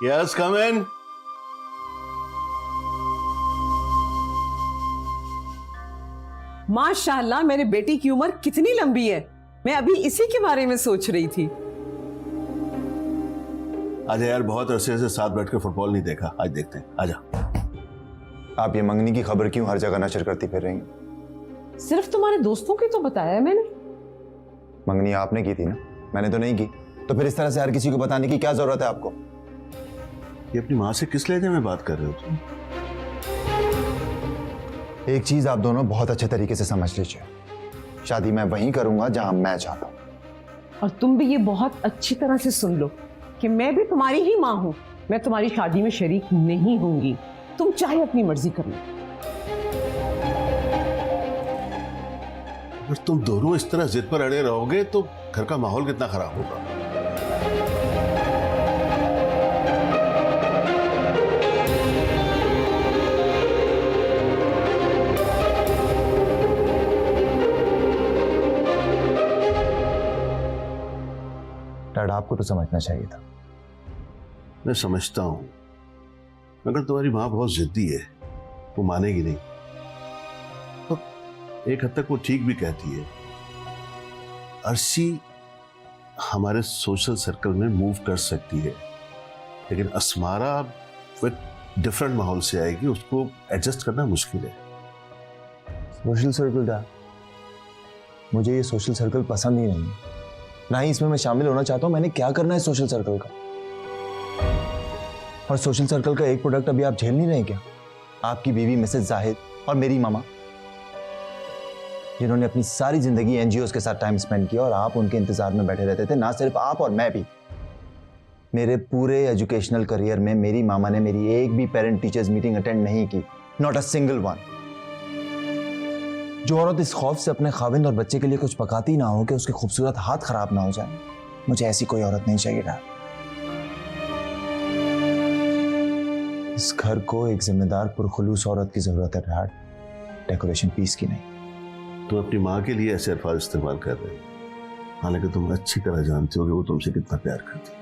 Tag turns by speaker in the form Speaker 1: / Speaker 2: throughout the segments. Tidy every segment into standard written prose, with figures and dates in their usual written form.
Speaker 1: Yes, come in.
Speaker 2: माशाल्लाह, मेरे बेटी की उम्र कितनी लंबी है। मैं अभी इसी के बारे में सोच रही थी।
Speaker 1: आजा यार, बहुत अरसे से साथ बैठकर फुटबॉल नहीं देखा, आज देखते हैं। आजा।
Speaker 3: आप ये मंगनी की खबर क्यों हर जगह नशर करती फिर रही हैं?
Speaker 2: सिर्फ तुम्हारे दोस्तों की तो बताया है मैंने।
Speaker 3: मंगनी आपने की थी ना, मैंने तो नहीं की। तो फिर इस तरह से हर किसी को बताने की क्या जरूरत है आपको?
Speaker 1: ये अपनी माँ से किस लहजे में बात कर रहे हो तुम?
Speaker 3: एक चीज आप दोनों बहुत अच्छे तरीके से समझ लीजिए, शादी मैं वहीं करूंगा जहां मैं चाहता हूं।
Speaker 2: और तुम भी ये बहुत अच्छी तरह से सुन लो कि मैं भी तुम्हारी ही माँ हूं। मैं तुम्हारी शादी में शरीक नहीं होंगी। तुम चाहे अपनी मर्जी कर लो।
Speaker 1: अगर तुम दोनों इस तरह जिद पर अड़े रहोगे तो घर का माहौल कितना खराब होगा।
Speaker 3: डैड, आपको तो समझना चाहिए था।
Speaker 1: मैं समझता हूं, मगर तुम्हारी माँ बहुत जिद्दी है, वो मानेगी नहीं। तो एक हद तक वो ठीक भी कहती है। अर्शी हमारे सोशल सर्कल में मूव कर सकती है, लेकिन अस्मारा विद डिफरेंट माहौल से आएगी, उसको एडजस्ट करना मुश्किल है।
Speaker 3: सोशल सर्कल डैड, मुझे ये सोशल सर्कल पसंद ही नहीं है, ना ही इसमें मैं शामिल होना चाहता हूं। मैंने क्या करना है सोशल सर्कल का? और सोशल सर्कल का एक प्रोडक्ट अभी आप झेल नहीं रहे क्या? आपकी बीवी मिसेस जाहिद और मेरी मामा, जिन्होंने अपनी सारी जिंदगी एनजीओ के साथ टाइम स्पेंड किया और आप उनके इंतजार में बैठे रहते थे। ना सिर्फ आप और मैं भी, मेरे पूरे एजुकेशनल करियर में मेरी मामा ने मेरी एक भी पेरेंट टीचर्स मीटिंग अटेंड नहीं की, नॉट अ सिंगल वन। जो औरत इस खौफ से अपने खाविंद और बच्चे के लिए कुछ पकाती ना हो कि उसके खूबसूरत हाथ खराब ना हो जाए, मुझे ऐसी कोई औरत नहीं चाहिए था। इस घर को एक जिम्मेदार पुरखुलूस औरत की जरूरत है डैड, डेकोरेशन पीस की नहीं।
Speaker 1: तुम अपनी माँ के लिए ऐसे अल्फाज इस्तेमाल कर रहे हो, हालांकि तुम अच्छी तरह जानते हो कि वो तुमसे कितना प्यार करती है।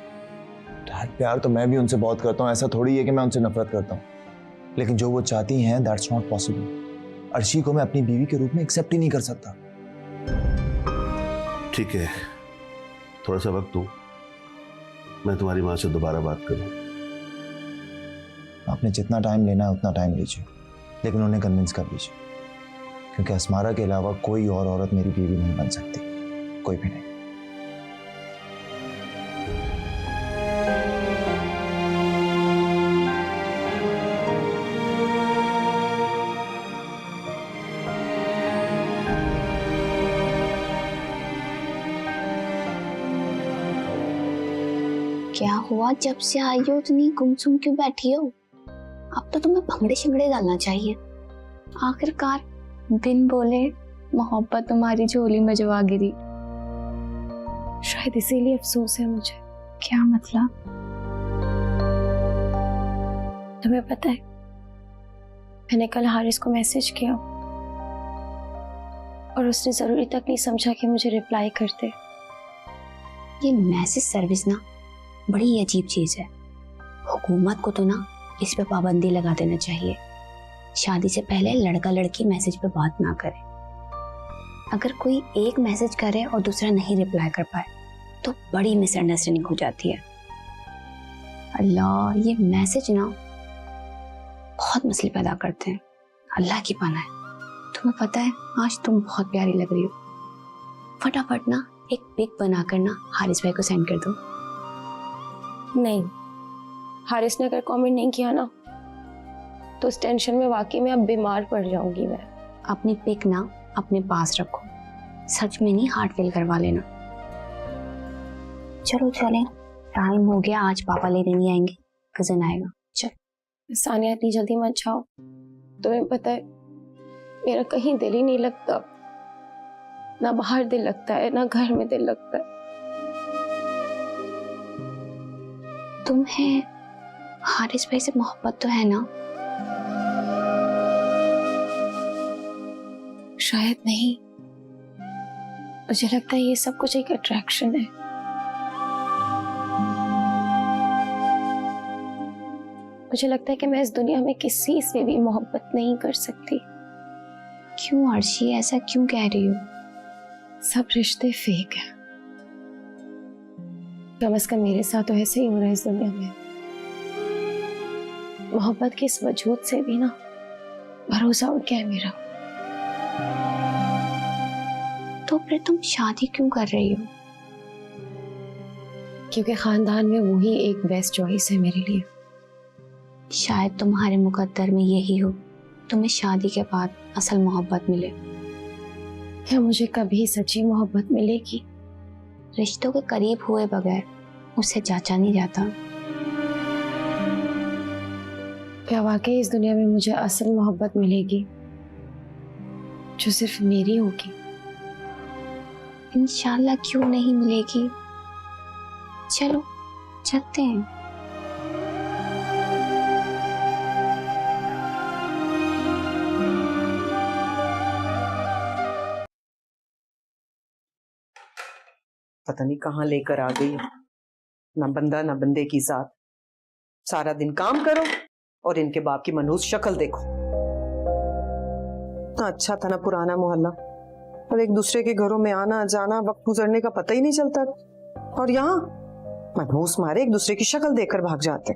Speaker 3: डैड, प्यार तो मैं भी उनसे बहुत करता हूँ, ऐसा थोड़ी है कि मैं उनसे नफरत करता हूँ, लेकिन जो वो चाहती हैं दैट्स नॉट पॉसिबल। अर्शी को मैं अपनी बीवी के रूप में एक्सेप्ट ही नहीं कर सकता।
Speaker 1: ठीक है, थोड़ा सा वक्त दो, मैं तुम्हारी माँ से दोबारा बात करूँ।
Speaker 3: आपने जितना टाइम लेना है उतना टाइम लीजिए, लेकिन उन्हें कन्विंस कर लीजिए, क्योंकि अस्मारा के अलावा कोई और औरत मेरी बीवी नहीं बन सकती, कोई भी नहीं।
Speaker 4: क्या हुआ, जब से आई हो इतनी गुमसुम क्यों बैठी हो? अब तो तुम्हें भंगड़े शिंगड़े डालना चाहिए। आखिरकार दिन बोले मोहब्बत तुम्हारी झोली में जवा गिरी। शायद इसीलिए अफसोस है मुझे। क्या मतलब? तुम्हें पता है, मैंने कल हारिस को मैसेज किया और उसने जरूरी तक नहीं समझा कि मुझे रिप्लाई करते। ये मैसेज सर्विस ना बड़ी अजीब चीज है। हुकूमत को तो ना इस पे पाबंदी लगा देना चाहिए। शादी से पहले लड़का लड़की मैसेज पे बात ना करे। अगर कोई एक मैसेज करे और दूसरा नहीं रिप्लाई कर पाए तो बड़ी मिसअंडरस्टैंडिंग हो जाती है। अल्लाह, ये मैसेज ना बहुत मसले पैदा करते हैं। अल्लाह की पनाह है। तुम्हें पता है, आज तुम बहुत प्यारी लग रही हो। फटाफट ना एक पिक बनाकर ना हारिस भाई को सेंड कर दो।
Speaker 5: नहीं, हारिस ने अगर कमेंट नहीं किया ना तो उस टेंशन में वाकई में अब बीमार पड़ जाऊंगी मैं।
Speaker 4: अपनी पिक ना अपने पास रखो, सच में नहीं हार्ट फेल करवा लेना। चलो चलें, टाइम हो गया, आज पापा लेने नहीं आएंगे, कजन आएगा। चल
Speaker 5: सानिया, इतनी जल्दी मत जाओ। तुम्हें पता है मेरा कहीं दिल ही नहीं लगता, ना बाहर दिल लगता है ना घर में दिल लगता है।
Speaker 4: तुम्हें हारिस भाई से मोहब्बत तो है ना?
Speaker 5: शायद नहीं, मुझे लगता है ये सब कुछ एक अट्रैक्शन है। मुझे लगता है कि मैं इस दुनिया में किसी से भी मोहब्बत नहीं कर सकती।
Speaker 4: क्यों अर्शी, ऐसा क्यों कह रही हो?
Speaker 5: सब रिश्ते फेक हैं। कम से कम मेरे साथ तो ऐसे ही हो रहा है इस दुनिया में। मोहब्बत के इस वजूद से भी ना भरोसा उठ गया है मेरा।
Speaker 4: तो फिर तुम शादी क्यों कर रही हो?
Speaker 5: क्योंकि खानदान में वही एक बेस्ट चॉइस है मेरे लिए।
Speaker 4: शायद तुम्हारे मुकद्दर में यही हो, तुम्हें शादी के बाद असल मोहब्बत मिले।
Speaker 5: क्या मुझे कभी सच्ची मोहब्बत मिलेगी?
Speaker 4: रिश्तों के करीब हुए बगैर उसे जांचा नहीं जाता।
Speaker 5: क्या वाकई इस दुनिया में मुझे असल मोहब्बत मिलेगी जो सिर्फ मेरी होगी?
Speaker 4: इंशाल्लाह क्यों नहीं मिलेगी। चलो चलते हैं।
Speaker 2: पता नहीं कहाँ लेकर आ गई, ना बंदा ना बंदे की जात। सारा दिन काम करो और इनके बाप की मनहूस शक्ल देखो। इतना अच्छा था ना पुराना मोहल्ला, और एक दूसरे के घरों में आना जाना, वक्त गुजरने का पता ही नहीं चलता। और यहाँ मनहूस मारे एक दूसरे की शक्ल देखकर भाग जाते।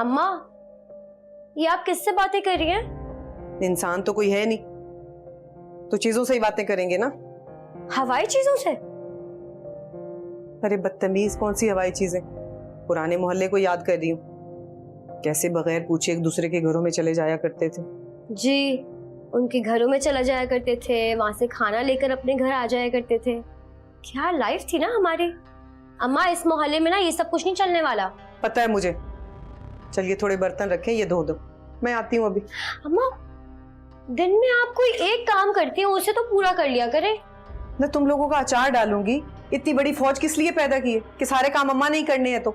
Speaker 6: अम्मा, ये आप किससे बातें कर रही हैं?
Speaker 2: इंसान तो कोई है नहीं, तो चीजों से ही बातें करेंगे ना।
Speaker 6: हवाई चीजों से?
Speaker 2: अरे बदतमीज, कौन सी हवाई चीजें? पुराने मोहल्ले को याद कर रही हूँ। कैसे बगैर पूछे एक दूसरे के घरों में चले जाया करते थे।
Speaker 6: जी, उनके घरों में चला जाया करते थे, वहां से खाना लेकर अपने घर आ जाया करते थे। क्या लाइफ थी ना हमारी। अम्मा, इस मोहल्ले में ना ये सब कुछ नहीं चलने वाला।
Speaker 2: पता है मुझे। चलिए थोड़े बर्तन रखें, ये धो दो, मैं आती हूँ अभी।
Speaker 6: अम्मा, दिन में आप कोई एक काम करती हैं, उसे तो पूरा कर लिया करें।
Speaker 2: मैं तुम लोगों का अचार डालूंगी। इतनी बड़ी फौज किस लिए पैदा की है कि सारे काम अम्मा नहीं करने हैं? तो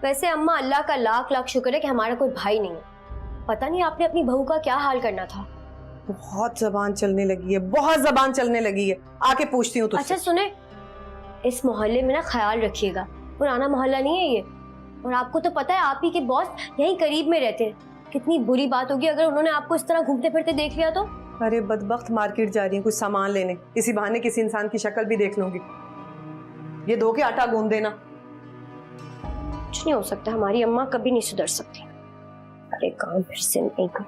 Speaker 6: वैसे अम्मा, अल्लाह का लाख लाख शुक्र है कि हमारा कोई भाई नहीं है। पता नहीं आपने अपनी बहू का क्या हाल करना था।
Speaker 2: बहुत जबान चलने लगी है, बहुत जबान चलने लगी है। आके पूछती हूँ तुझसे।
Speaker 6: अच्छा सुने, इस मोहल्ले में ना ख्याल रखिएगा, पुराना मोहल्ला नहीं है ये। और आपको तो पता है आप ही के बॉस यहीं करीब में रहते हैं। कितनी बुरी बात होगी अगर उन्होंने आपको इस तरह घूमते फिरते देख लिया तो।
Speaker 2: अरे बदबख्त, मार्केट जा रही है कुछ सामान लेने, इसी बहाने किसी इंसान की शक्ल भी देख लूंगी। ये धो के आटा गूंद देना।
Speaker 6: कुछ नहीं हो सकता, हमारी अम्मा कभी नहीं सुधर सकती। अरे काम फिर से नहीं कर।